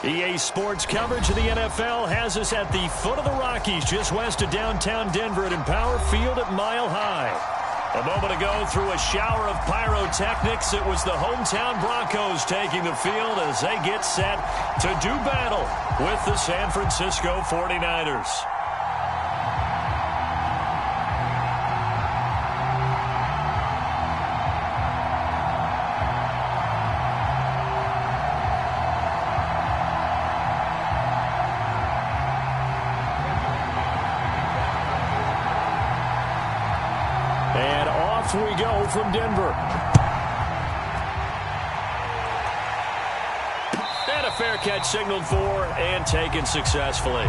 EA Sports coverage of the NFL has us at the foot of the Rockies, just west of downtown Denver at Empower Field at Mile High. A moment ago, through a shower of pyrotechnics, it was the hometown Broncos taking the field as they get set to do battle with the San Francisco 49ers. And off we go from Denver. And a fair catch signaled for and taken successfully.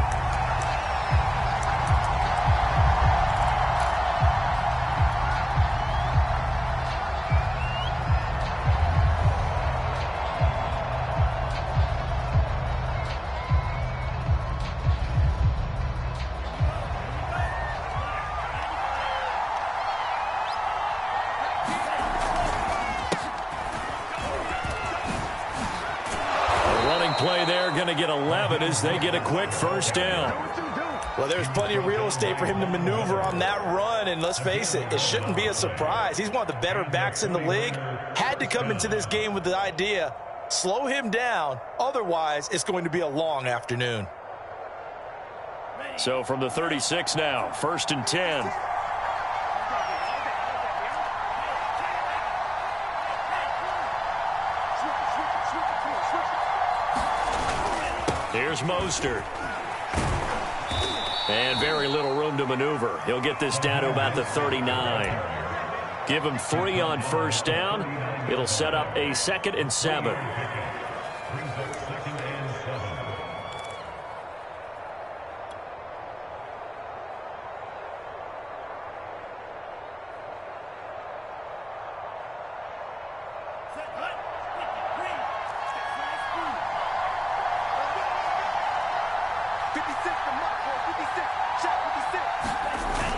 Play there, going to get 11 as they get a quick first down. Well, there's plenty of real estate for him to maneuver on that run, and let's face it, it shouldn't be a surprise. He's one of the better backs in the league. Had to come into this game with the idea, slow him down, otherwise it's going to be a long afternoon. So from the 36 now, 1st and 10. Here's Mostert. And very little room to maneuver. He'll get this down to about the 39. Give him 3 on first down. It'll set up a 2nd and 7.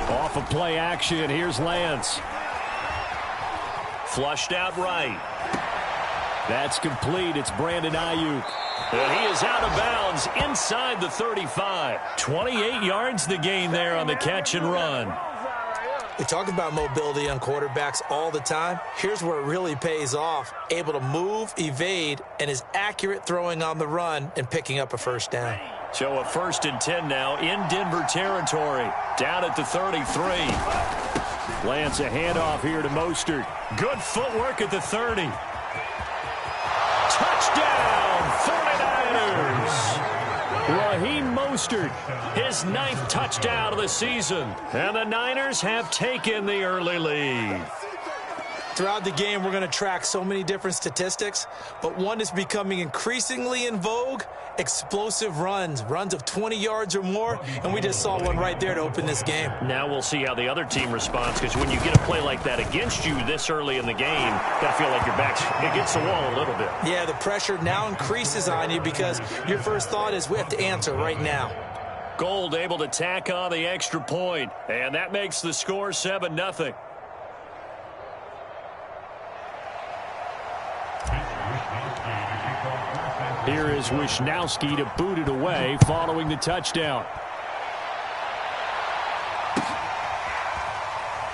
Off of play action, here's Lance. Flushed out right. That's complete. It's Brandon Ayuk. And he is out of bounds inside the 35. 28 yards the gain there on the catch and run. We talk about mobility on quarterbacks all the time. Here's where it really pays off. Able to move, evade, and is accurate throwing on the run and picking up a first down. So a 1st and 10 now in Denver territory. Down at the 33. Lance a handoff here to Mostert. Good footwork at the 30. Touchdown, 49ers. Raheem Mostert, his 9th touchdown of the season. And the Niners have taken the early lead. Throughout the game, we're going to track so many different statistics, but one is becoming increasingly in vogue: explosive runs of 20 yards or more, and we just saw one right there to open this game. Now we'll see how the other team responds, because when you get a play like that against you this early in the game, you got to feel like your back's against the wall a little bit. Yeah, the pressure now increases on you because your first thought is we have to answer right now. Gold able to tack on the extra point, and that makes the score 7-0. Here is Wisnowski to boot it away following the touchdown.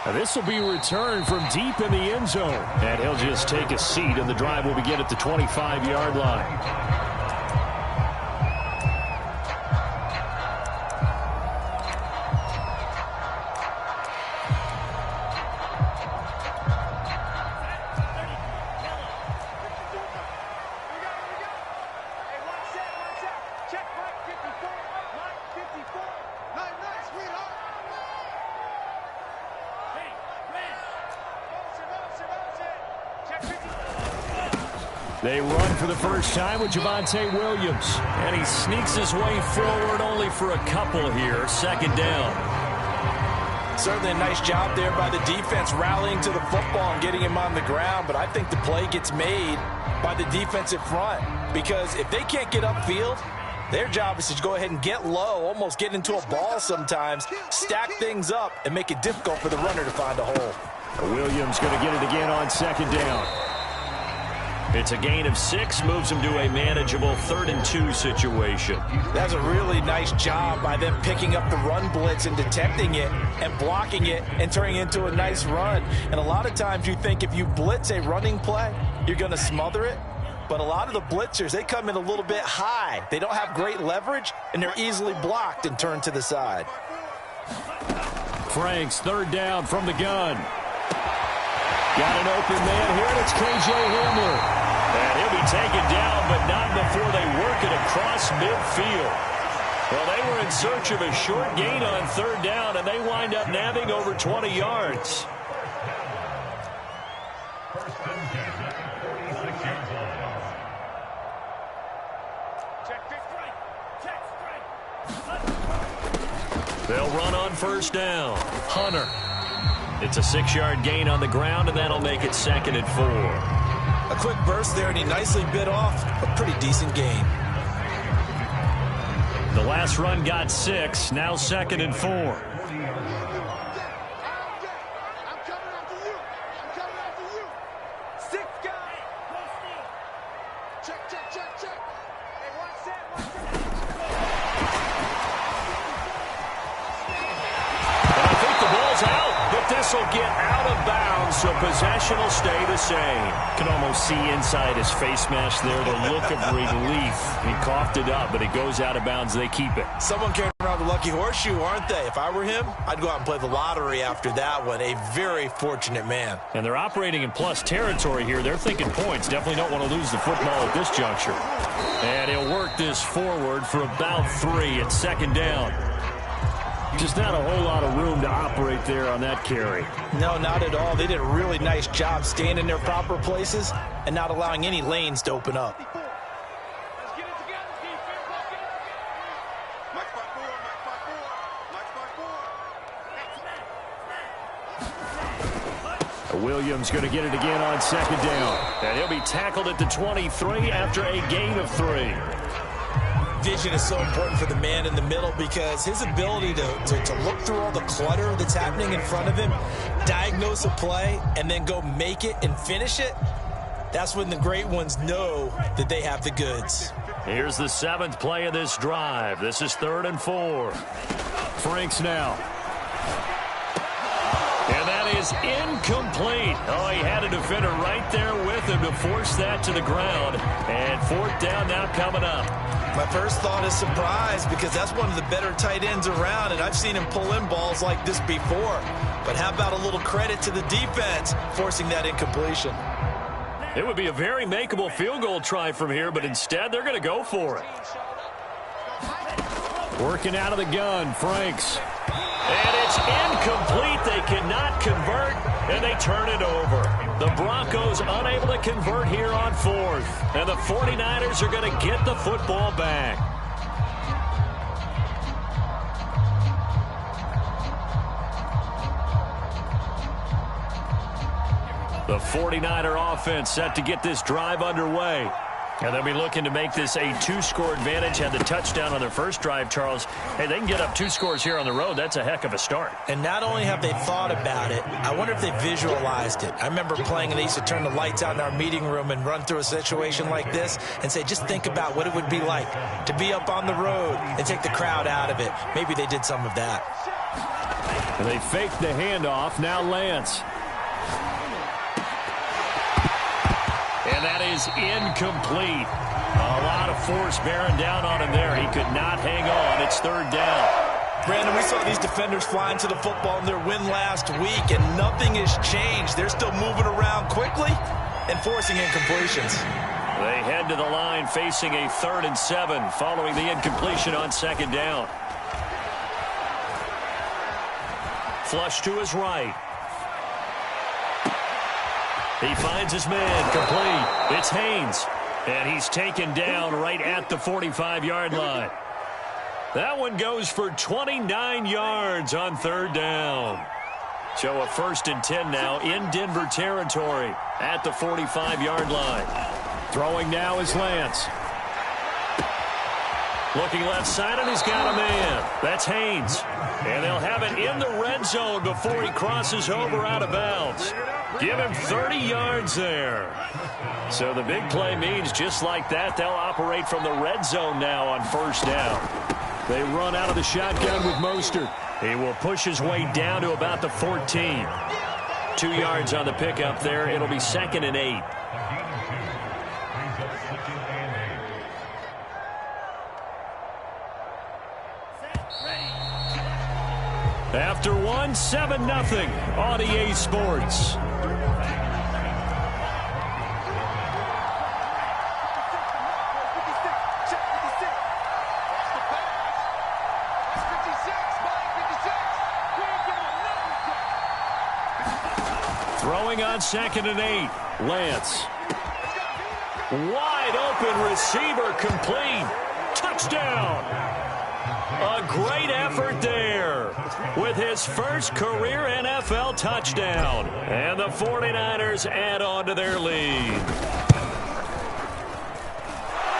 Now this will be returned from deep in the end zone. And he'll just take a seat, and the drive will begin at the 25-yard line. They run for the first time with Javonte Williams. And he sneaks his way forward only for a couple here. 2nd down. Certainly a nice job there by the defense rallying to the football and getting him on the ground. But I think the play gets made by the defensive front, because if they can't get upfield, their job is to go ahead and get low, almost get into a ball sometimes, stack things up, and make it difficult for the runner to find a hole. Williams going to get it again on 2nd down. It's a gain of 6, moves them to a manageable 3rd and 2 situation. That's a really nice job by them picking up the run blitz and detecting it and blocking it and turning it into a nice run. And a lot of times you think if you blitz a running play, you're going to smother it. But a lot of the blitzers, they come in a little bit high. They don't have great leverage, and they're easily blocked and turned to the side. Franks, 3rd down from the gun. Got an open man here, and it's K.J. Hamler. And he'll be taken down, but not before they work it across midfield. Well, they were in search of a short gain on 3rd down, and they wind up nabbing over 20 yards. They'll run on 1st down. Hunter. It's a 6-yard gain on the ground, and that'll make it 2nd and 4. A quick burst there, and he nicely bit off a pretty decent gain. The last run got 6, now 2nd and 4. I'm coming after you. I'm coming after you. 6 guys. Check. Hey, watch that. And I think the ball's out, but this will get out of bounds, so possession will stay the same. Can almost see inside his face mask there the look of relief. He coughed it up, but it goes out of bounds. They keep it. Someone carrying around the lucky horseshoe, aren't they? If I were him, I'd go out and play the lottery after that one. A very fortunate man. And they're operating in plus territory here. They're thinking points. Definitely don't want to lose the football at this juncture. And he'll work this forward for about 3 at 2nd down. Just not a whole lot of room to operate there on that carry. No, not at all. They did a really nice job staying in their proper places and not allowing any lanes to open up. Let's get it together, defense. Let's get it together. Mike 5-4. Williams going to get it again on 2nd down. And he'll be tackled at the 23 after a gain of 3. Vision is so important for the man in the middle because his ability to look through all the clutter that's happening in front of him, diagnose a play, and then go make it and finish it, that's when the great ones know that they have the goods. Here's the 7th play of this drive. This is 3rd and 4. Franks now. And that is incomplete. Oh, he had a defender right there with him to force that to the ground. And 4th down now coming up. My first thought is surprise because that's one of the better tight ends around, and I've seen him pull in balls like this before. But how about a little credit to the defense forcing that incompletion? It would be a very makeable field goal try from here, but instead they're going to go for it. Working out of the gun, Franks. And it's incomplete. They cannot convert, and they turn it over. The Broncos unable to convert here on 4th. And the 49ers are going to get the football back. The 49er offense set to get this drive underway. And they'll be looking to make this a 2-score advantage. Had the touchdown on their first drive, Charles. Hey, they can get up 2 scores here on the road. That's a heck of a start. And not only have they thought about it, I wonder if they visualized it. I remember playing, and they used to turn the lights out in our meeting room and run through a situation like this and say, just think about what it would be like to be up on the road and take the crowd out of it. Maybe they did some of that. And they faked the handoff. Now Lance. And that is incomplete. A lot of force bearing down on him there. He could not hang on. It's 3rd down. Brandon, we saw these defenders flying to the football in their win last week, and nothing has changed. They're still moving around quickly and forcing incompletions. They head to the line facing a 3rd and 7 following the incompletion on 2nd down. Flush to his right. He finds his man, complete. It's Haynes, and he's taken down right at the 45-yard line. That one goes for 29 yards on 3rd down. So a 1st and 10 now in Denver territory at the 45-yard line. Throwing now is Lance. Looking left side, and he's got a man. That's Haynes. And they'll have it in the red zone before he crosses over out of bounds. Give him 30 yards there. So the big play means just like that, they'll operate from the red zone now on first down. They run out of the shotgun with Mostert. He will push his way down to about the 14. 2 yards on the pickup there. It'll be 2nd and 8. After one, 7-0 on EA Sports. Throwing on 2nd and 8. Lance. Wide open receiver complete. Touchdown. A great effort there with his first career NFL touchdown. And the 49ers add on to their lead.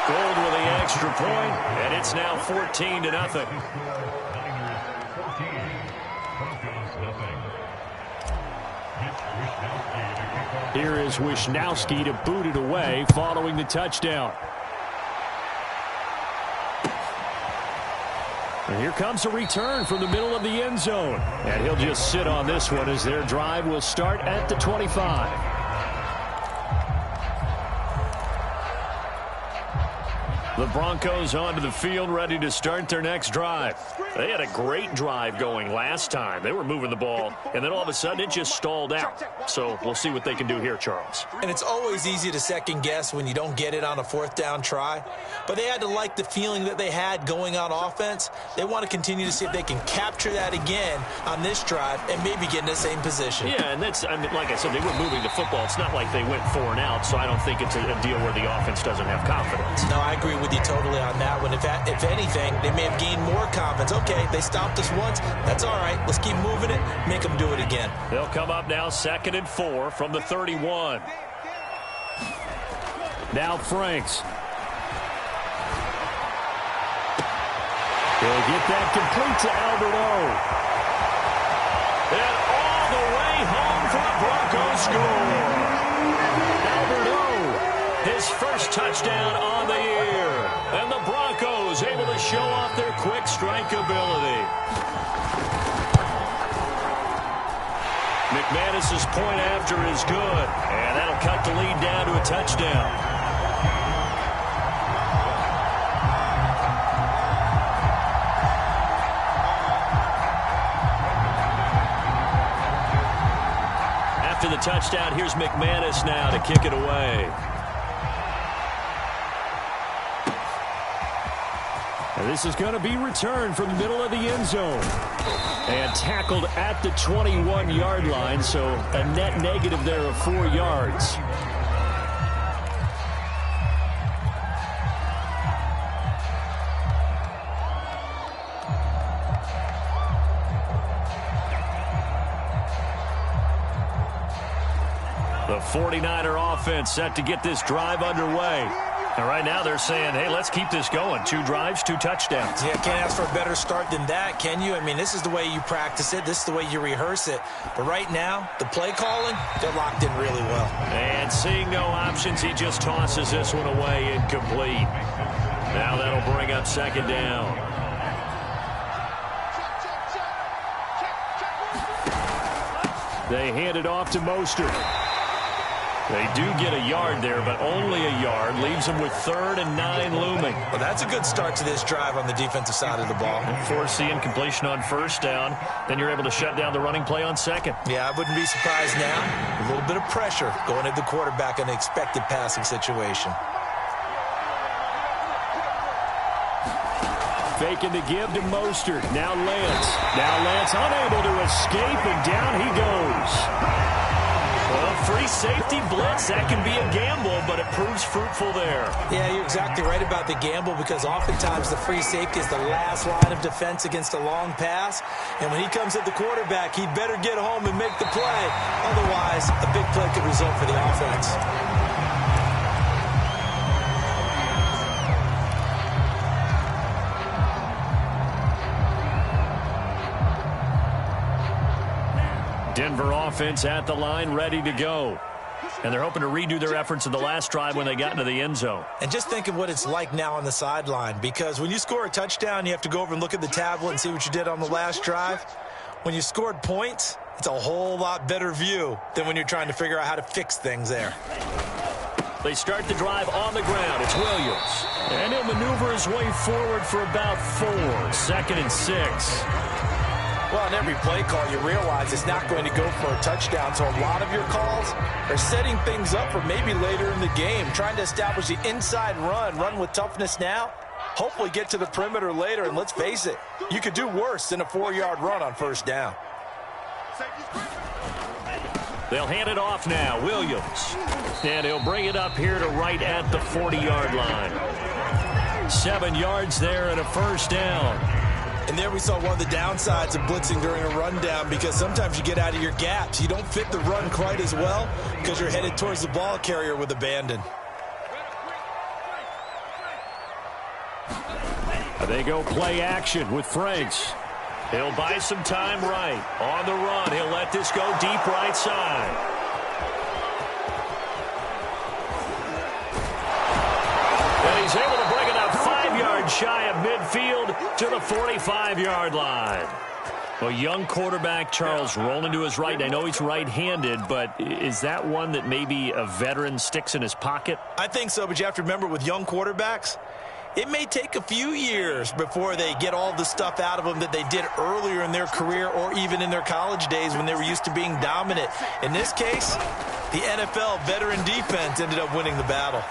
Gold with the extra point, and it's now 14-0. Here is Wishnowsky to boot it away following the touchdown. And here comes a return from the middle of the end zone. And he'll just sit on this one as their drive will start at the 25. The Broncos onto the field, ready to start their next drive. They had a great drive going last time. They were moving the ball, and then all of a sudden it just stalled out. So we'll see what they can do here, Charles. And it's always easy to second guess when you don't get it on a 4th down try. But they had to like the feeling that they had going on offense. They want to continue to see if they can capture that again on this drive and maybe get in the same position. Yeah, and that's, I mean, like I said, they were moving the football. It's not like they went 4 and out, so I don't think it's a deal where the offense doesn't have confidence. No, I agree with you totally on that one. If anything, they may have gained more confidence. Okay, they stopped us once. That's all right. Let's keep moving it. Make them do it again. They'll come up now 2nd and 4 from the 31. Now Franks. He'll get that complete to Albert O. And all the way home for a Broncos score. Albert O, his first touchdown on the year. And the Broncos able to show off their quick strike ability. McManus's point after is good. And that'll cut the lead down to a touchdown. After the touchdown, here's McManus now to kick it away. And this is going to be returned from the middle of the end zone. And tackled at the 21-yard line, so a net negative there of 4 yards. The 49er offense set to get this drive underway. And right now they're saying, hey, let's keep this going. 2 drives, 2 touchdowns. Yeah, can't ask for a better start than that, can you? I mean, this is the way you practice it. This is the way you rehearse it. But right now, the play calling, they're locked in really well. And seeing no options, he just tosses this one away incomplete. Now that'll bring up 2nd down. They hand it off to Mostert. They do get a yard there, but only a yard. Leaves them with 3rd and 9 looming. Well, that's a good start to this drive on the defensive side of the ball. Force the incompletion on 1st down. Then you're able to shut down the running play on 2nd. Yeah, I wouldn't be surprised now. A little bit of pressure going at the quarterback in an expected passing situation. Faking the give to Mostert. Now Lance. Now Lance unable to escape, and down he goes. Well, free safety blitz, that can be a gamble, but it proves fruitful there. Yeah, you're exactly right about the gamble, because oftentimes the free safety is the last line of defense against a long pass. And when he comes at the quarterback, he better get home and make the play. Otherwise, a big play could result for the offense. Denver offense at the line, ready to go. And they're hoping to redo their efforts in the last drive when they got into the end zone. And just think of what it's like now on the sideline, because when you score a touchdown, you have to go over and look at the tablet and see what you did on the last drive. When you scored points, it's a whole lot better view than when you're trying to figure out how to fix things there. They start the drive on the ground. It's Williams. And he'll maneuver his way forward for about 4. 2nd and 6. Well, on every play call, you realize it's not going to go for a touchdown, so a lot of your calls are setting things up for maybe later in the game, trying to establish the inside run with toughness now, hopefully get to the perimeter later, and let's face it, you could do worse than a 4-yard run on first down. They'll hand it off now, Williams. And he'll bring it up here to right at the 40-yard line. 7 yards there and a first down. And there we saw one of the downsides of blitzing during a rundown, because sometimes you get out of your gaps. You don't fit the run quite as well because you're headed towards the ball carrier with abandon. They go play action with Franks. He'll buy some time right. On the run, he'll let this go deep right side. And he's able to bring it up 5 yards shy of midfield to the 45-yard line. Well, young quarterback Charles rolling to his right. And I know he's right-handed, but is that one that maybe a veteran sticks in his pocket? I think so, but you have to remember with young quarterbacks, it may take a few years before they get all the stuff out of them that they did earlier in their career or even in their college days when they were used to being dominant. In this case, the NFL veteran defense ended up winning the battle.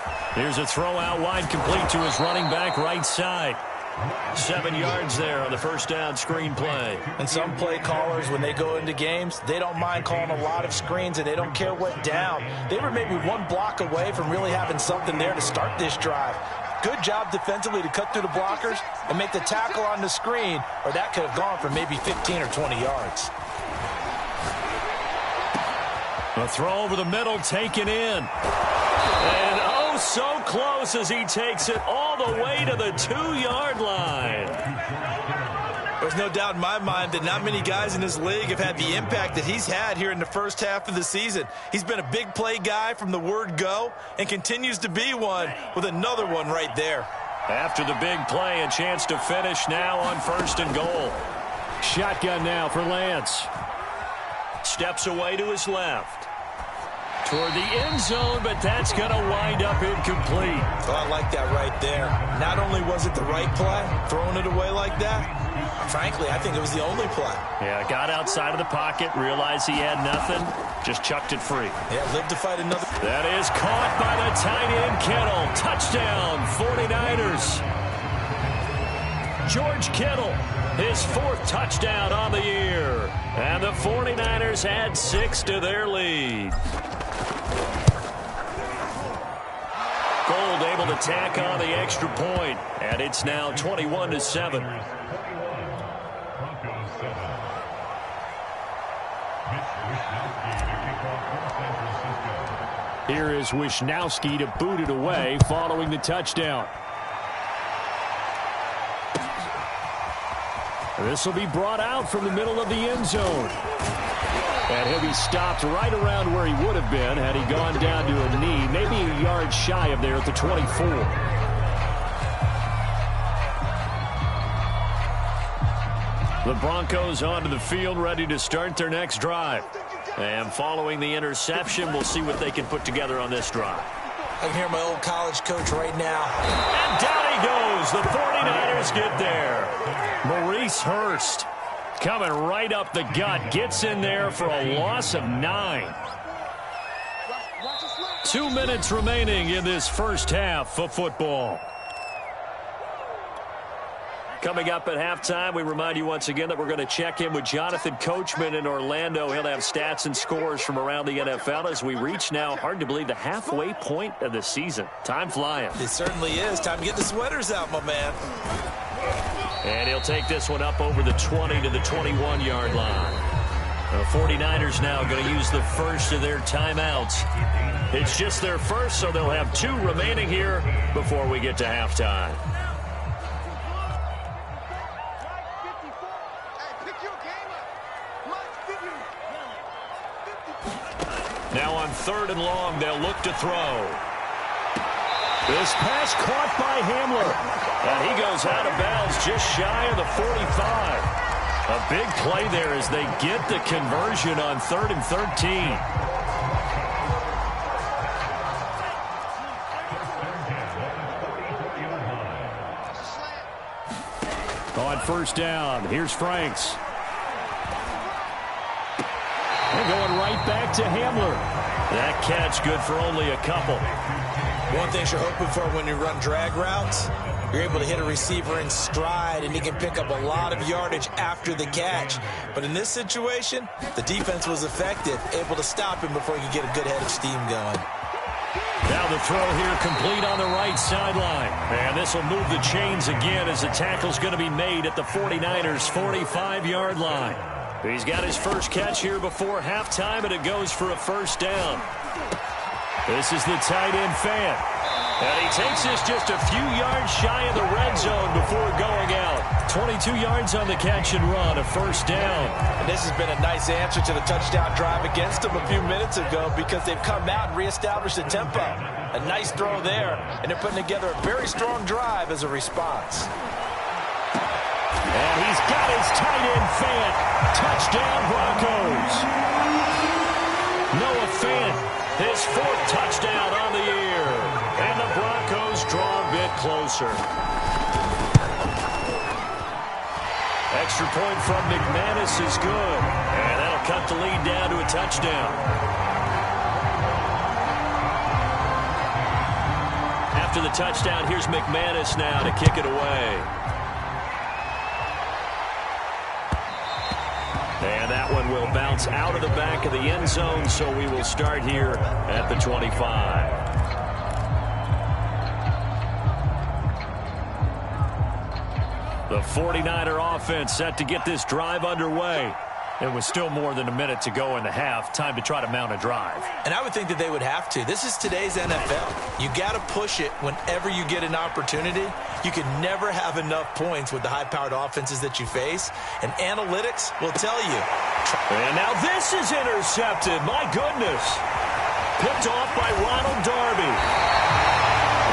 Here's a throw out wide, complete to his running back right side. 7 yards there on the first down screen play. And some play callers, when they go into games, they don't mind calling a lot of screens, and they don't care what down. They were maybe one block away from really having something there to start this drive. Good job defensively to cut through the blockers and make the tackle on the screen, or that could have gone for maybe 15 or 20 yards. A throw over the middle taken in. And oh, so close as he takes it all the way to the 2-yard line. There's no doubt in my mind that not many guys in this league have had the impact that he's had here in the first half of the season. He's been a big play guy from the word go and continues to be one with another one right there. After the big play, a chance to finish now on 1st and goal. Shotgun now for Lance. Steps away to his left. Toward the end zone, but that's going to wind up incomplete. Oh, I like that right there. Not only was it the right play, throwing it away like that, frankly, I think it was the only play. Yeah, got outside of the pocket, realized he had nothing, just chucked it free. Yeah, lived to fight another. That is caught by the tight end, Kittle. Touchdown, 49ers. George Kittle, his 4th touchdown on the year. And the 49ers add 6 to their lead. Gold able to tack on the extra point, and it's now 21-7. Here is Wisnowski to boot it away following the touchdown. This will be brought out from the middle of the end zone. And he'll be stopped right around where he would have been had he gone down to a knee, maybe a yard shy of there at the 24. The Broncos onto the field, ready to start their next drive. And following the interception, we'll see what they can put together on this drive. I can hear my old college coach right now. And down he goes. The 49ers get there. Maurice Hurst coming right up the gut. Gets in there for a loss of 9. 2 minutes remaining in this first half of football. Coming up at halftime, we remind you once again that we're going to check in with Jonathan Coachman in Orlando. He'll have stats and scores from around the NFL as we reach now, hard to believe, the halfway point of the season. Time flying. It certainly is. Time to get the sweaters out, my man. And he'll take this one up over the 20 to the 21-yard line. The 49ers now going to use the first of their timeouts. It's just their first, so they'll have 2 remaining here before we get to halftime. Now on 3rd and long, they'll look to throw. This pass caught by Hamler. And he goes out of bounds just shy of the 45. A big play there as they get the conversion on 3rd and 13. On 1st down, here's Franks. They're going right back to Hamler. That catch good for only a couple. One thing you're hoping for when you run drag routes, you're able to hit a receiver in stride, and he can pick up a lot of yardage after the catch. But in this situation, the defense was effective, able to stop him before he could get a good head of steam going. Now the throw here complete on the right sideline. And this will move the chains again as the tackle's going to be made at the 49ers' 45-yard line. He's got his first catch here before halftime, and it goes for a 1st down. This is the tight end Fant. And he takes this just a few yards shy of the red zone before going out. 22 yards on the catch and run, a 1st down. And this has been a nice answer to the touchdown drive against them a few minutes ago because they've come out and reestablished the tempo. A nice throw there, and they're putting together a very strong drive as a response. And he's got his tight end Fant. Touchdown Broncos. Noah Fant, his 4th touchdown on the year. And the Broncos draw a bit closer. Extra point from McManus is good. And that'll cut the lead down to a touchdown. After the touchdown, here's McManus now to kick it away. And that one will bounce out of the back of the end zone, so we will start here at the 25. The 49er offense set to get this drive underway. It was still more than a minute to go in the half. Time to try to mount a drive. And I would think that they would have to. This is today's NFL. You got to push it whenever you get an opportunity. You can never have enough points with the high-powered offenses that you face. And analytics will tell you. And now this is intercepted. My goodness. Picked off by Ronald Darby.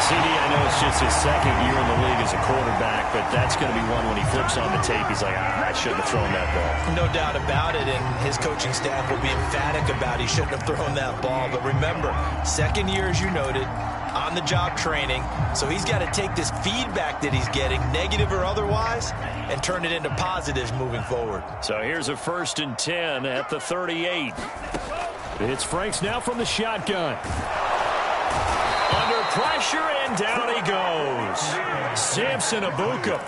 CD, I know it's just his 2nd year in the league as a quarterback, but that's going to be one when he flips on the tape. He's like, I shouldn't have thrown that ball. No doubt about it, and his coaching staff will be emphatic about he shouldn't have thrown that ball. But remember, 2nd year, as you noted, on-the-job training, so he's got to take this feedback that he's getting, negative or otherwise, and turn it into positives moving forward. So here's a 1st and 10 at the 38. It's Franks now from the shotgun. Under pressure, and down he goes. Samson Ebukam.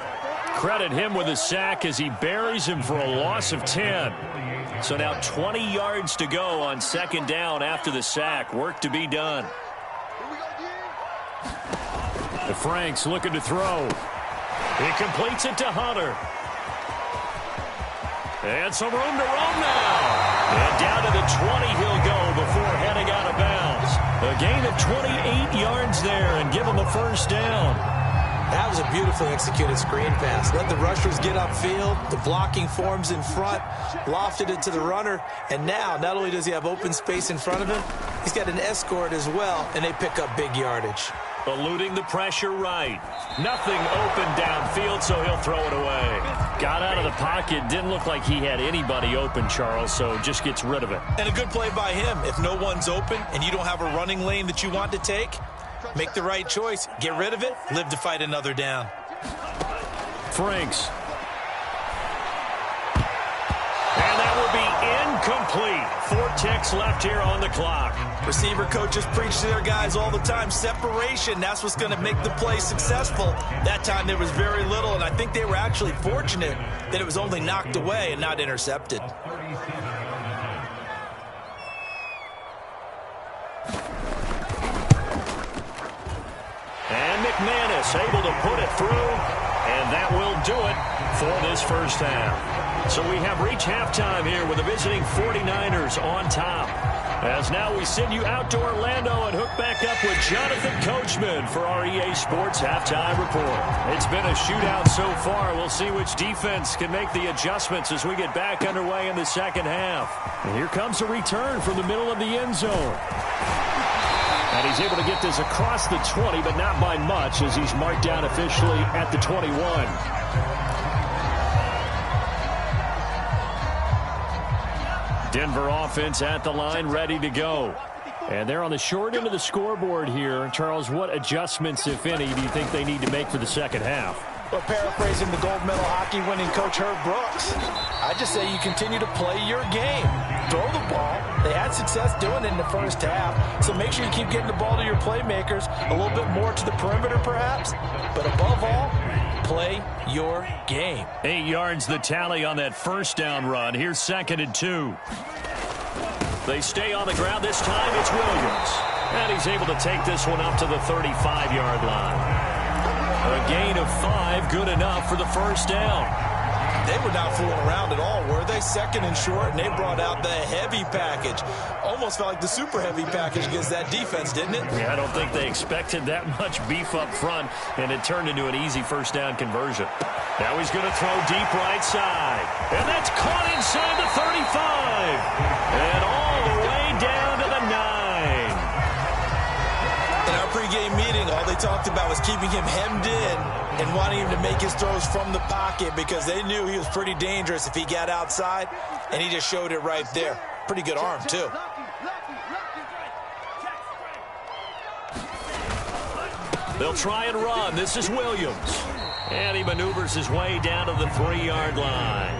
Credit him with a sack as he buries him for a loss of 10. So now 20 yards to go on 2nd down after the sack. Work to be done. The Franks looking to throw. He completes it to Hunter. And some room to roam now. And down to the 20 he'll go before heading out of bounds. A gain of 28 yards there and give him a 1st down. That was a beautifully executed screen pass. Let the rushers get upfield. The blocking forms in front. Lofted it to the runner. And now, not only does he have open space in front of him, he's got an escort as well, and they pick up big yardage. Eluding the pressure right. Nothing open downfield, so he'll throw it away. Got out of the pocket. Didn't look like he had anybody open, Charles, so just gets rid of it. And a good play by him. If no one's open and you don't have a running lane that you want to take, make the right choice. Get rid of it. Live to fight another down. Franks. And that will be incomplete. 4 ticks left here on the clock. Receiver coaches preach to their guys all the time. Separation, that's what's going to make the play successful. That time there was very little, and I think they were actually fortunate that it was only knocked away and not intercepted. And McManus able to put it through, and that will do it for this 1st half. So we have reached halftime here with the visiting 49ers on top. As now we send you out to Orlando and hook back up with Jonathan Coachman for our EA Sports Halftime Report. It's been a shootout so far. We'll see which defense can make the adjustments as we get back underway in the second half. And here comes a return from the middle of the end zone. And he's able to get this across the 20, but not by much as he's marked down officially at the 21. Denver offense at the line, ready to go. And they're on the short end of the scoreboard here. Charles, what adjustments, if any, do you think they need to make for the second half? Well, paraphrasing the gold medal hockey winning coach Herb Brooks, I just say you continue to play your game. Throw the ball. They had success doing it in the first half, so make sure you keep getting the ball to your playmakers, a little bit more to the perimeter perhaps, but above all, play your game. 8 yards the tally on that first down run. Here's 2nd and 2. They stay on the ground. This time it's Williams. And he's able to take this one up to the 35-yard line. A gain of 5, good enough for the first down. They were not fooling around at all, were they? 2nd and short, and they brought out the heavy package. Almost felt like the super heavy package against that defense, didn't it? Yeah, I don't think they expected that much beef up front, and it turned into an easy first down conversion. Now he's going to throw deep right side. And that's caught inside the 35. And all the way down to the 9. In our pregame meeting, all they talked about was keeping him hemmed in and wanting him to make his throws from the pocket because they knew he was pretty dangerous if he got outside, and he just showed it right there. Pretty good arm, too. They'll try and run. This is Williams. And he maneuvers his way down to the 3-yard line.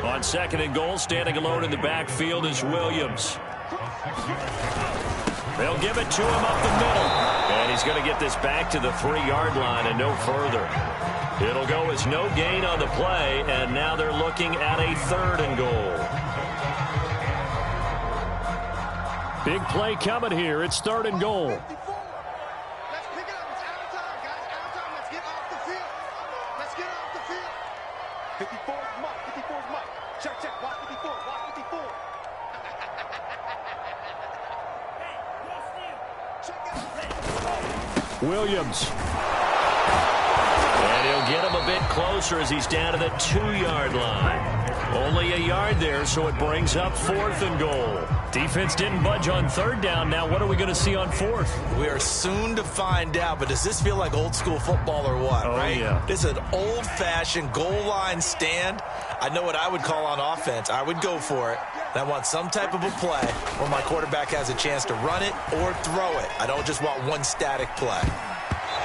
On 2nd and goal, standing alone in the backfield is Williams. They'll give it to him up the middle. And he's going to get this back to the 3-yard line and no further. It'll go as no gain on the play, and now they're looking at a 3rd and goal. Big play coming here. It's 3rd and goal. Let's pick it up. It's out of time, guys. Out of time. Let's get off the field. Let's get off the field. 54 is Mike. 54 is Mike. Check, check. Watch 54. Watch 54. Williams. And he'll get him a bit closer as he's down to the 2-yard line. Only a yard there, so it brings up 4th and goal. Defense didn't budge on 3rd down. Now what are we going to see on 4th? We are soon to find out, but does this feel like old school football or what, right? Yeah. This is an old-fashioned goal line stand. I know what I would call on offense. I would go for it. And I want some type of a play where my quarterback has a chance to run it or throw it. I don't just want one static play.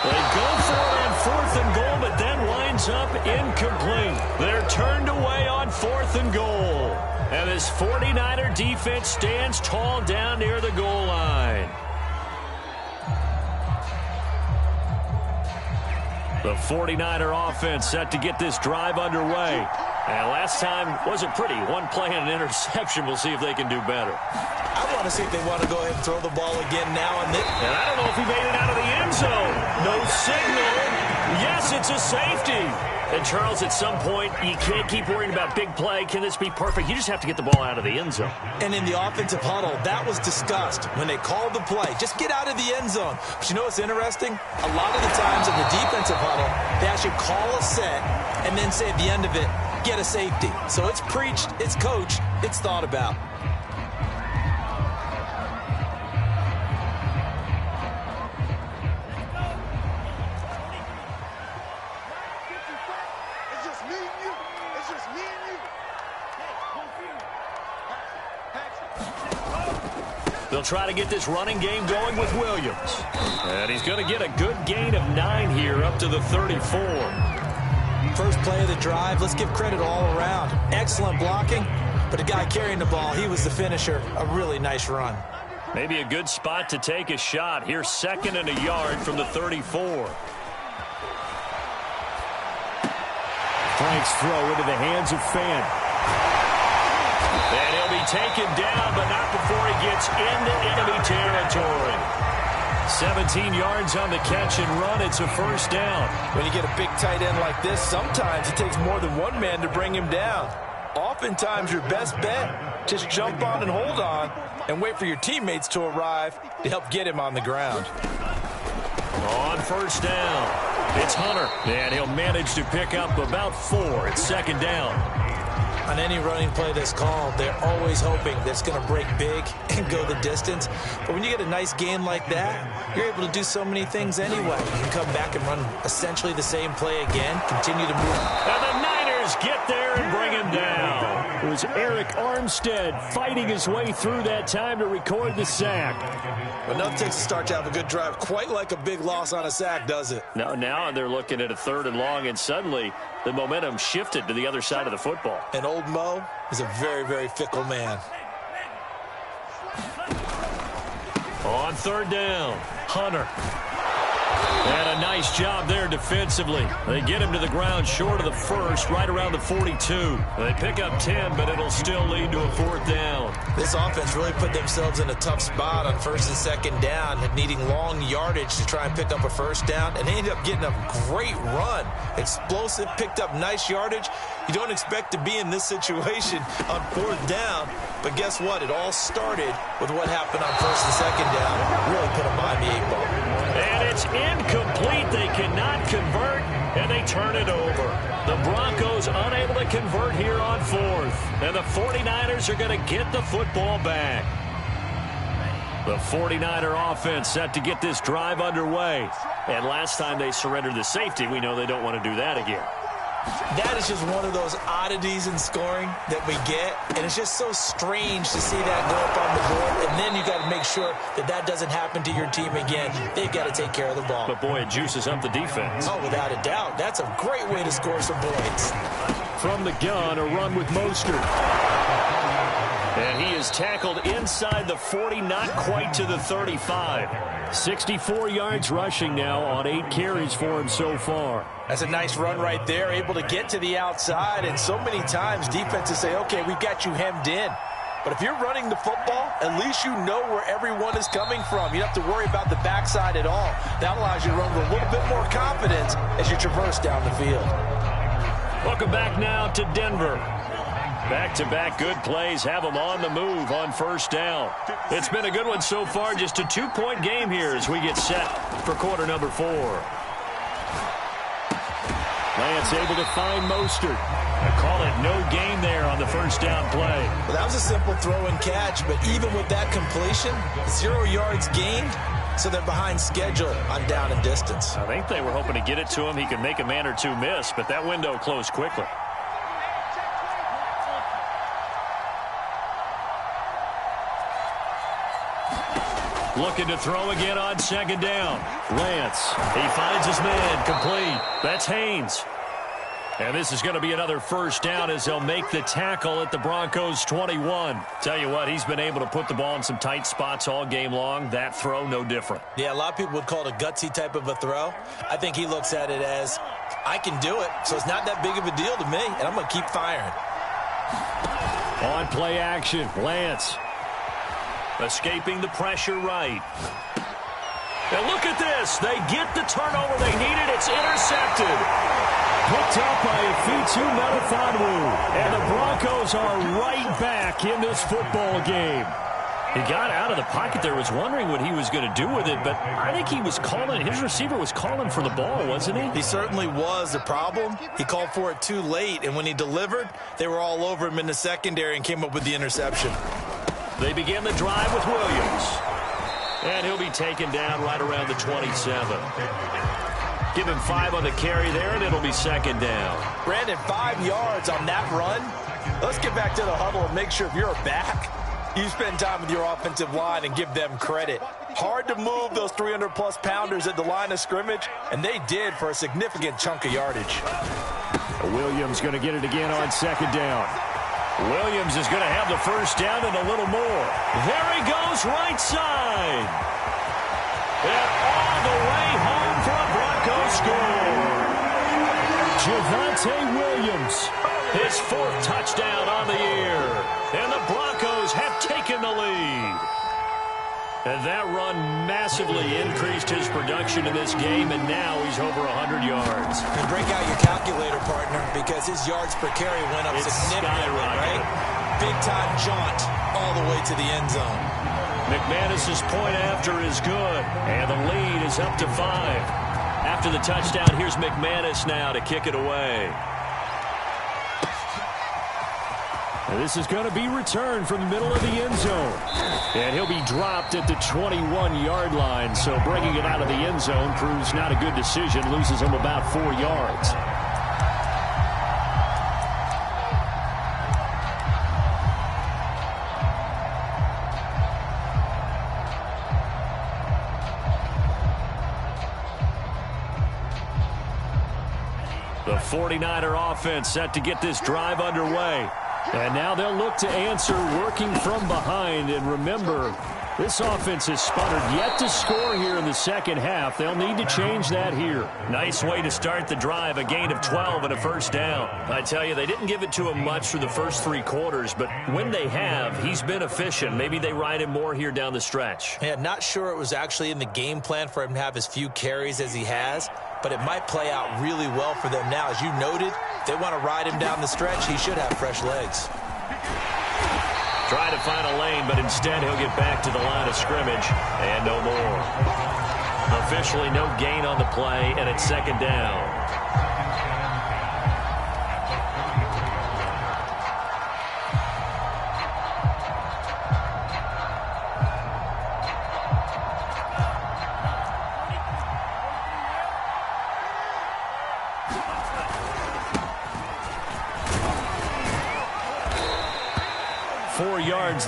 They go for it on 4th and goal, but then winds up incomplete. They're turned away on 4th and goal. And this 49er defense stands tall down near the goal line. The 49er offense set to get this drive underway. And last time wasn't pretty. One play and an interception. We'll see if they can do better. I want to see if they want to go ahead and throw the ball again now and then. And I don't know if he made it out of the end zone. No signal. Yes, it's a safety. And, Charles, at some point, you can't keep worrying about big play. Can this be perfect? You just have to get the ball out of the end zone. And in the offensive huddle, that was discussed when they called the play. Just get out of the end zone. But you know what's interesting? A lot of the times in the defensive huddle, they actually call a set and then say at the end of it, get a safety. So it's preached, it's coached, it's thought about. It's just me and you. It's just me and you. They'll try to get this running game going with Williams. And he's going to get a good gain of 9 here up to the 34. First play of the drive, let's give credit all around. Excellent blocking, but the guy carrying the ball, he was the finisher. A really nice run. Maybe a good spot to take a shot. Here's 2nd and a yard from the 34. Frank's throw into the hands of Fant. And he'll be taken down, but not before he gets into enemy territory. 17 yards on the catch and run. It's a first down. When you get a big tight end like this, sometimes it takes more than one man to bring him down. Oftentimes, your best bet, just jump on and hold on and wait for your teammates to arrive to help get him on the ground. On first down, it's Hunter, and he'll manage to pick up about 4. It's second down. On any running play that's called, they're always hoping that it's going to break big and go the distance. But when you get a nice gain like that, you're able to do so many things anyway. You can come back and run essentially the same play again, continue to move. And the Niners get there and bring him down. It was Eric Armstead fighting his way through that time to record the sack. But nothing takes a start to have a good drive quite like a big loss on a sack, does it? Now they're looking at a 3rd and long, and suddenly the momentum shifted to the other side of the football. And old Mo is a very, very fickle man. On 3rd down, Hunter. And a nice job there defensively. They get him to the ground short of the 1st, right around the 42. They pick up 10, but it'll still lead to a 4th down. This offense really put themselves in a tough spot on 1st and 2nd down, needing long yardage to try and pick up a 1st down, and they ended up getting a great run. Explosive, picked up nice yardage. You don't expect to be in this situation on 4th down, but guess what? It all started with what happened on 1st and 2nd down. Really put them behind the 8 ball. And it's incomplete. They cannot convert, and they turn it over. The Broncos unable to convert here on 4th. And the 49ers are going to get the football back. The 49er offense set to get this drive underway. And last time they surrendered the safety, we know they don't want to do that again. That is just one of those oddities in scoring that we get, and it's just so strange to see that go up on the board, and then you got to make sure that that doesn't happen to your team again. They've got to take care of the ball. But, boy, it juices up the defense. Oh, without a doubt. That's a great way to score some points. From the gun, a run with Mostert. And he is tackled inside the 40, not quite to the 35. 64 yards rushing now on 8 carries for him so far. That's a nice run right there, able to get to the outside. And so many times defenses say, okay, we've got you hemmed in. But if you're running the football, at least you know where everyone is coming from. You don't have to worry about the backside at all. That allows you to run with a little bit more confidence as you traverse down the field. Welcome back now to Denver. Back-to-back good plays have them on the move on 1st down. It's been a good one so far, just a 2-point game here as we get set for quarter number 4. Lance able to find Mostert. I call it no gain there on the 1st down play. Well, that was a simple throw and catch, but even with that completion, 0 yards gained, so they're behind schedule on down and distance. I think they were hoping to get it to him. He could make a man or two miss, but that window closed quickly. Looking to throw again on 2nd down. Lance, he finds his man, complete. That's Haynes. And this is going to be another 1st down as they'll make the tackle at the Broncos 21. Tell you what, he's been able to put the ball in some tight spots all game long. That throw, no different. Yeah, a lot of people would call it a gutsy type of a throw. I think he looks at it as, I can do it, so it's not that big of a deal to me, and I'm going to keep firing. On play action, Lance. Escaping the pressure right. And look at this. They get the turnover they needed. It's intercepted. Picked up by Ifitu Melifonwu. And the Broncos are right back in this football game. He got out of the pocket there, was wondering what he was going to do with it, but I think he was calling, his receiver was calling for the ball, wasn't he? He certainly was. The problem, he called for it too late, and when he delivered, they were all over him in the secondary and came up with the interception. They begin the drive with Williams. And he'll be taken down right around the 27. Give him 5 on the carry there, and it'll be 2nd down. Brandon, 5 yards on that run. Let's get back to the huddle and make sure if you're a back, you spend time with your offensive line and give them credit. Hard to move those 300-plus pounders at the line of scrimmage, and they did for a significant chunk of yardage. Williams going to get it again on 2nd down. Williams is going to have the 1st down and a little more. There he goes, right side. And all the way home for a Broncos score. Javonte Williams, his 4th touchdown on the year. And the Broncos have taken the lead. And that run massively increased his production in this game, and now he's over 100 yards. And break out your calculator, partner, because his yards per carry went up significantly, right? Big-time jaunt all the way to the end zone. McManus's point after is good, and the lead is up to 5. After the touchdown, here's McManus now to kick it away. This is going to be returned from the middle of the end zone. And he'll be dropped at the 21-yard line. So bringing it out of the end zone proves not a good decision. Loses him about 4 yards. The 49er offense set to get this drive underway. And now they'll look to answer working from behind. And remember, this offense has sputtered yet to score here in the second half. They'll need to change that here. Nice way to start the drive, a gain of 12 and a first down. I tell you, they didn't give it to him much for the first 3 quarters, but when they have, he's been efficient. Maybe they ride him more here down the stretch. Yeah, not sure it was actually in the game plan for him to have as few carries as he has, but it might play out really well for them now. As you noted, if they want to ride him down the stretch, he should have fresh legs. Try to find a lane, but instead he'll get back to the line of scrimmage, and no more. Officially no gain on the play, and it's second down.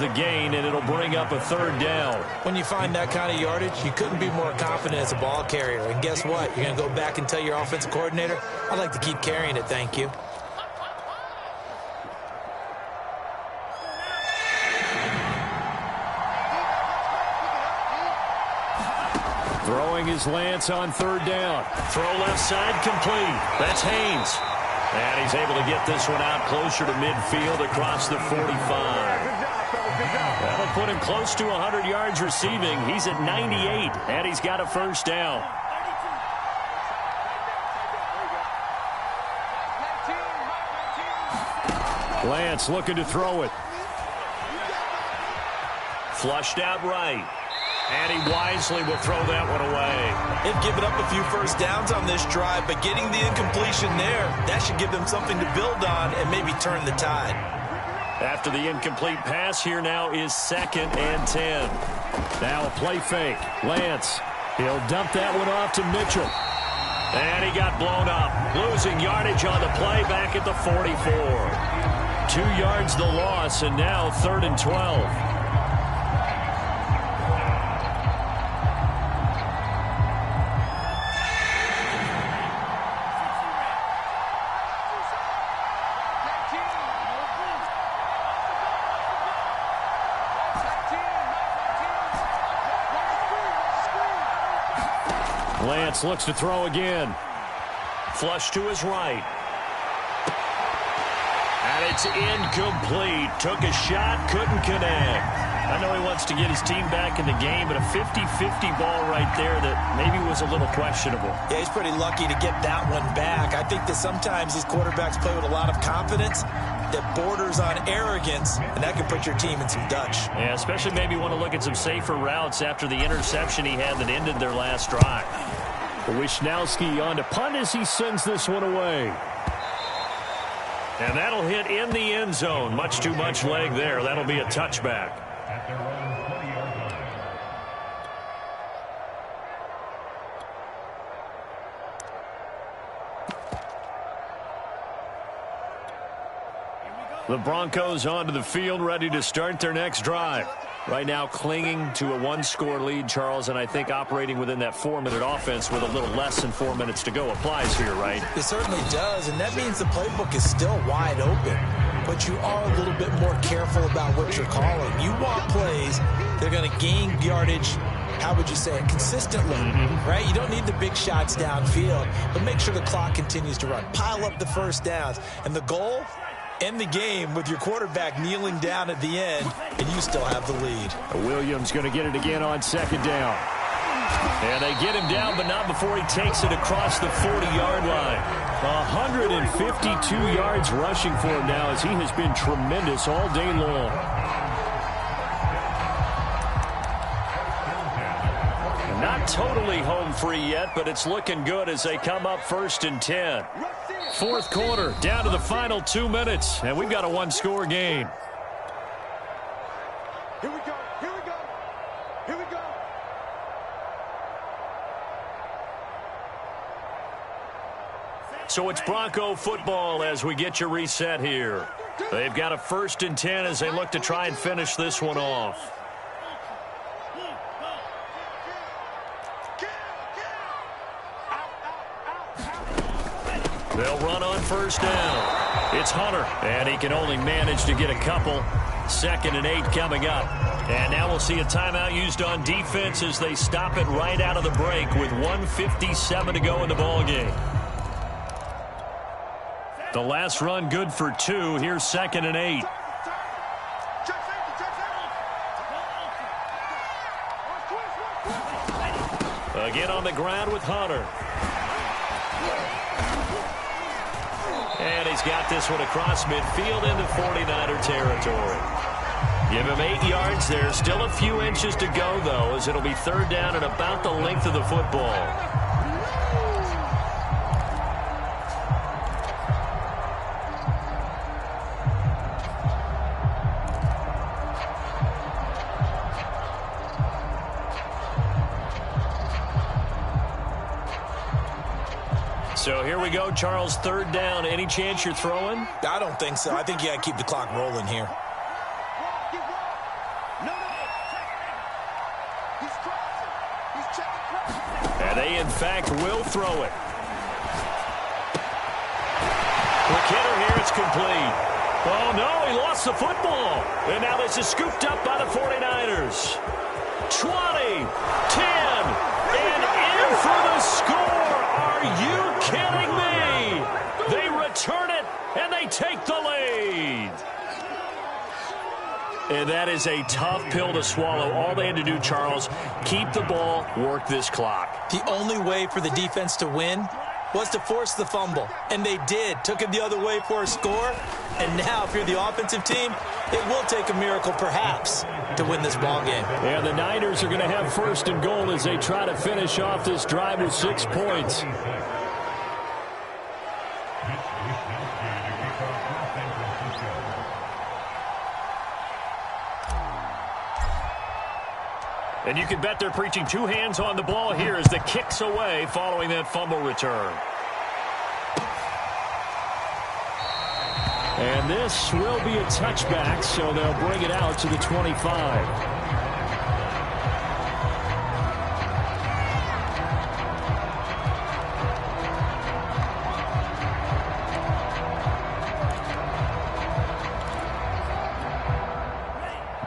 The gain, and it'll bring up a third down. When you find that kind of yardage, you couldn't be more confident as a ball carrier. And guess what? You're going to go back and tell your offensive coordinator, I'd like to keep carrying it, thank you. Throwing his Lance on third down. Throw left side complete. That's Haynes. And he's able to get this one out closer to midfield across the 45. That'll put him close to 100 yards receiving. He's at 98, and he's got a first down. Lance looking to throw it. Flushed out right. And he wisely will throw that one away. They've given up a few first downs on this drive, but getting the incompletion there, that should give them something to build on and maybe turn the tide. After the incomplete pass, here now is 2nd and 10. Now a play fake. Lance, he'll dump that one off to Mitchell. And he got blown up. Losing yardage on the play back at the 44. 2 yards the loss, and now 3rd and 12. Lance looks to throw again. Flush to his right. And it's incomplete. Took a shot, couldn't connect. I know he wants to get his team back in the game, but a 50-50 ball right there that maybe was a little questionable. Yeah, he's pretty lucky to get that one back. I think that sometimes these quarterbacks play with a lot of confidence that borders on arrogance, and that can put your team in some Dutch. Yeah, especially maybe want to look at some safer routes after the interception he had that ended their last drive. Wishnowski on to punt as he sends this one away. And that'll hit in the end zone. Much too much leg there. That'll be a touchback. The Broncos onto the field, ready to start their next drive. Right now clinging to a 1-score lead, Charles, and I think operating within that 4-minute offense with a little less than 4 minutes to go applies here, right? It certainly does, and that means the playbook is still wide open. But you are a little bit more careful about what you're calling. You want plays that are going to gain yardage, how would you say it, consistently, right? You don't need the big shots downfield, but make sure the clock continues to run. Pile up the first downs, and the goal end the game with your quarterback kneeling down at the end, and you still have the lead. Williams going to get it again on second down. And they get him down, but not before he takes it across the 40-yard line. 152 yards rushing for him now, as he has been tremendous all day long. Not totally home free yet, but it's looking good as they come up 1st and 10. Fourth quarter, down to the final 2 minutes, and we've got a one-score game. Here we go. Here we go. Here we go. So it's Bronco football as we get you reset here. They've got a 1st and 10 as they look to try and finish this one off. They'll run on 1st down. It's Hunter, and he can only manage to get a couple. 2nd and 8 coming up. And now we'll see a timeout used on defense as they stop it right out of the break with 1:57 to go in the ballgame. The last run good for 2. Here's 2nd and 8. Again on the ground with Hunter. And he's got this one across midfield into 49er territory. Give him 8 yards there. Still a few inches to go, though, as it'll be 3rd down and about the length of the football. So here we go, Charles, 3rd down. Any chance you're throwing? I don't think so. I think you got to keep the clock rolling here. And they, in fact, will throw it. Quick hitter here, it's complete. Oh, no, he lost the football. And now this is scooped up by the 49ers. 20, 10, and in for the score. Are you kidding me? They return it, and they take the lead. And that is a tough pill to swallow. All they had to do, Charles, keep the ball, work this clock. The only way for the defense to win was to force the fumble. And they did. Took it the other way for a score. And now, if you're the offensive team, it will take a miracle, perhaps, to win this ball game. And the Niners are going to have 1st and goal as they try to finish off this drive with 6 points. And you can bet they're preaching 2 hands on the ball here as the kick's away following that fumble return. And this will be a touchback, so they'll bring it out to the 25.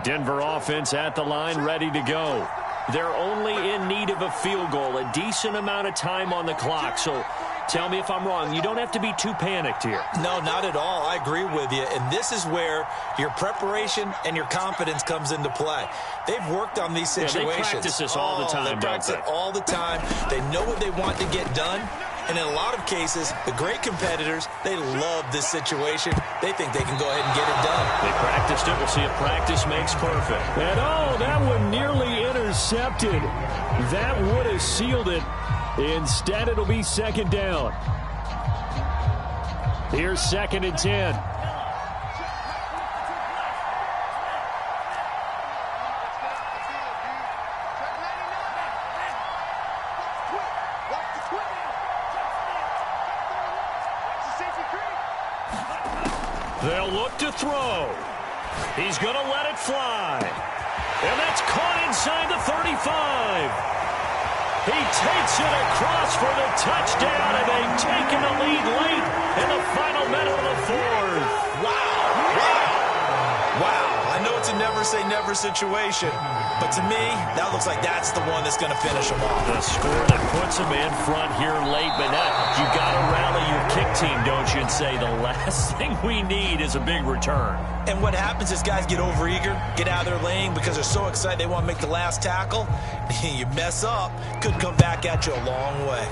Denver offense at the line, ready to go. They're only in need of a field goal, a decent amount of time on the clock. So tell me if I'm wrong. You don't have to be too panicked here. No, not at all. I agree with you. And this is where your preparation and your confidence comes into play. They've worked on these situations. Yeah, they practice this all the time, They practice it all the time. They know what they want to get done. And in a lot of cases, the great competitors, they love this situation. They think they can go ahead and get it done. They practiced it. We'll see if practice makes perfect. And, oh, that one nearly intercepted. That would have sealed it. Instead, it'll be 2nd down. Here's 2nd and 10. They'll look to throw. He's going to let it fly. And that's caught inside the 35. He takes it across for the touchdown, and they've taken the lead late in the final minute of the 4th. Wow. I know it's a never say never situation. But to me, that looks like that's the one that's going to finish them off. The score that puts them in front here late. But you got to rally your kick team, don't you, and say the last thing we need is a big return. And what happens is guys get overeager, get out of their lane because they're so excited they want to make the last tackle. You mess up, could come back at you a long way.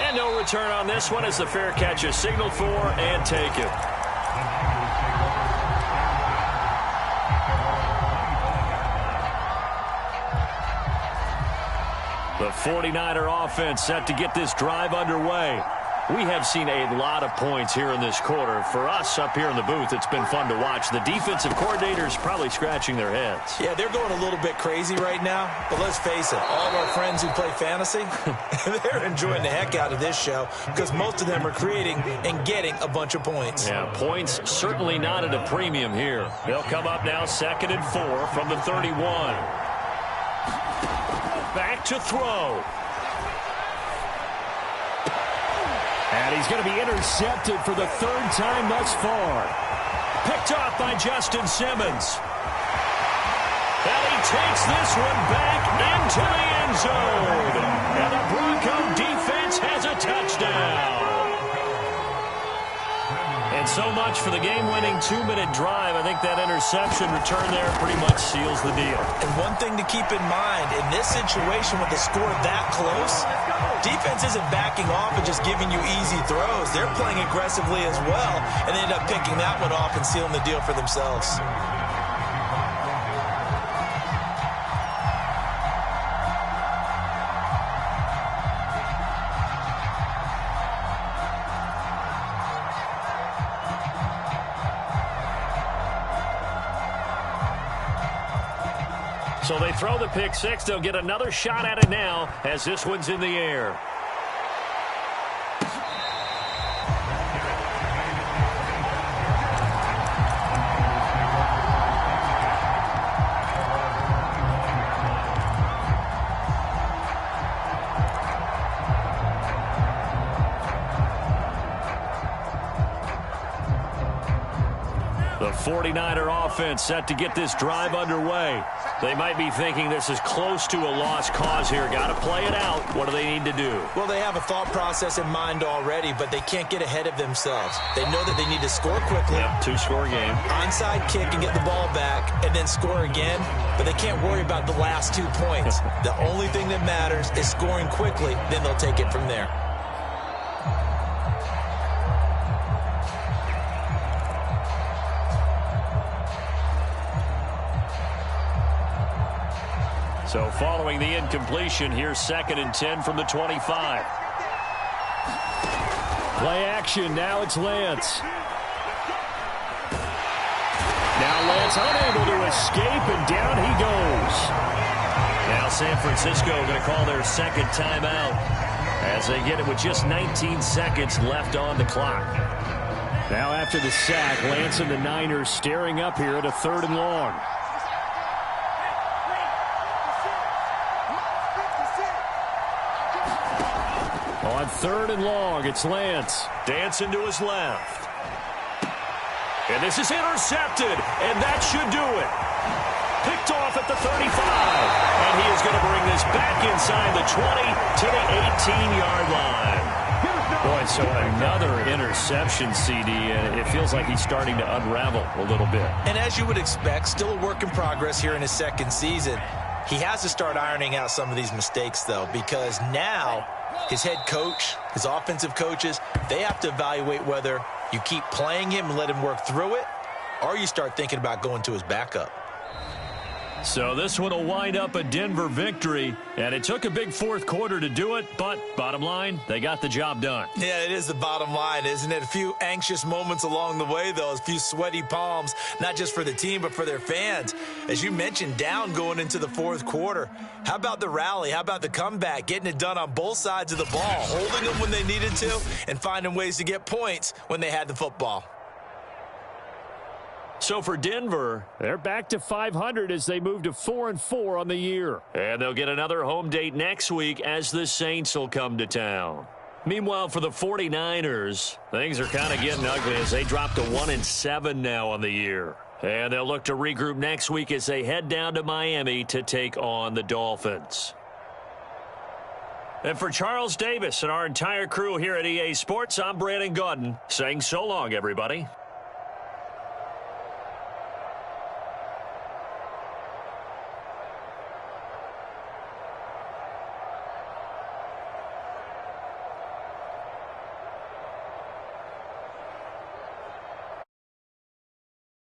And no return on this one as the fair catch is signaled for and taken. The 49er offense set to get this drive underway. We have seen a lot of points here in this quarter. For us up here in the booth, it's been fun to watch. The defensive coordinators probably scratching their heads. Yeah, they're going a little bit crazy right now. But let's face it, all of our friends who play fantasy, they're enjoying the heck out of this show because most of them are creating and getting a bunch of points. Yeah, points certainly not at a premium here. They'll come up now 2nd and 4 from the 31. Back to throw. And he's going to be intercepted for the 3rd time thus far. Picked off by Justin Simmons. And he takes this one back into the end zone. And the Bronco defense has a touchdown. And so much for the game-winning 2-minute drive. I think that interception return there pretty much seals the deal. And one thing to keep in mind, in this situation with the score that close, defense isn't backing off and just giving you easy throws. They're playing aggressively as well, and they end up picking that one off and sealing the deal for themselves. So they throw the pick six. They'll get another shot at it now as this one's in the air. The 49er offense set to get this drive underway. They might be thinking this is close to a lost cause here. Got to play it out. What do they need to do? Well, they have a thought process in mind already, but they can't get ahead of themselves. They know that they need to score quickly. Yep, 2-score game. Onside kick and get the ball back and then score again, but they can't worry about the last 2 points. The only thing that matters is scoring quickly, then they'll take it from there. So following the incompletion, here's 2nd and 10 from the 25. Play action. Now it's Lance. Now Lance unable to escape, and down he goes. Now San Francisco going to call their 2nd timeout as they get it with just 19 seconds left on the clock. Now after the sack, Lance and the Niners staring up here at a 3rd and long. On 3rd and long, it's Lance. Dancing to his left. And this is intercepted, and that should do it. Picked off at the 35. And he is going to bring this back inside the 20 to the 18-yard line. Boy, so another interception, CD, and it feels like he's starting to unravel a little bit. And as you would expect, still a work in progress here in his 2nd season. He has to start ironing out some of these mistakes, though, because now his head coach, his offensive coaches, they have to evaluate whether you keep playing him and let him work through it, or you start thinking about going to his backup. So this one will wind up a Denver victory, and it took a big 4th quarter to do it, but bottom line, they got the job done. Yeah, it is the bottom line, isn't it? A few anxious moments along the way, though, a few sweaty palms, not just for the team, but for their fans. As you mentioned, down going into the 4th quarter. How about the rally? How about the comeback? Getting it done on both sides of the ball, holding them when they needed to, and finding ways to get points when they had the football. So for Denver, they're back to 500 as they move to 4-4 on the year. And they'll get another home date next week as the Saints will come to town. Meanwhile, for the 49ers, things are kind of getting ugly as they drop to 1-7 now on the year. And they'll look to regroup next week as they head down to Miami to take on the Dolphins. And for Charles Davis and our entire crew here at EA Sports, I'm Brandon Gaudin saying so long, everybody.